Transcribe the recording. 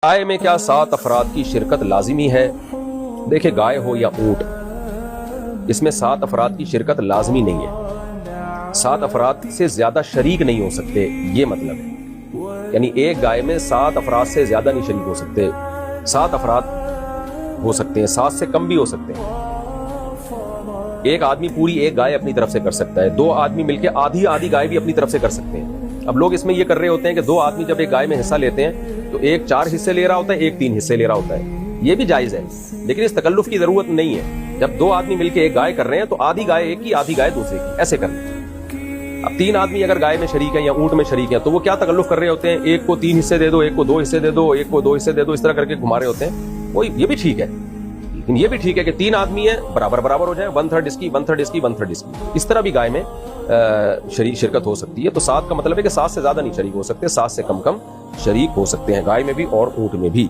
گائے میں کیا 7 افراد کی شرکت لازمی ہے؟ دیکھیں، گائے ہو یا اونٹ، اس میں 7 افراد کی شرکت لازمی نہیں ہے. 7 افراد سے زیادہ شریک نہیں ہو سکتے، یہ مطلب ہے. یعنی ایک گائے میں 7 افراد سے زیادہ نہیں شریک ہو سکتے. 7 افراد ہو سکتے ہیں، 7 سے کم بھی ہو سکتے ہیں. ایک آدمی پوری ایک گائے اپنی طرف سے کر سکتا ہے، 2 آدمی مل کے آدھی آدھی گائے بھی اپنی طرف سے کر سکتے ہیں. اب لوگ اس میں یہ کر رہے ہوتے ہیں کہ 2 آدمی جب ایک گائے میں حصہ لیتے ہیں تو ایک 4 حصے لے رہا ہوتا ہے، ایک 3 حصے لے رہا ہوتا ہے. یہ بھی جائز ہے، لیکن اس تکلف کی ضرورت نہیں ہے. جب 2 آدمی مل کے ایک گائے کر رہے ہیں تو آدھی گائے ایک کی، آدھی گائے دوسرے کی، ایسے کرنا. اب 3 آدمی اگر گائے میں شریک ہیں یا اونٹ میں شریک ہیں تو وہ کیا تکلف کر رہے ہوتے ہیں؟ ایک کو 3 حصے دے دو، ایک کو 2 حصے دے دو، ایک کو 2 حصے دے دو، اس طرح کر کے گھما رہے ہوتے ہیں. وہ یہ بھی ٹھیک ہے، لیکن یہ بھی ٹھیک ہے کہ 3 آدمی ہیں، برابر برابر ہو جائیں، 1/3 اس کی، 1/3 اس کی، 1/3 اس کی. اس طرح بھی گائے میں شرکت ہو سکتی ہے. تو 7 کا مطلب ہے کہ 7 سے زیادہ نہیں شریک ہو سکتے، 7 سے کم شریک ہو سکتے ہیں گائے میں بھی اور اونٹ میں بھی.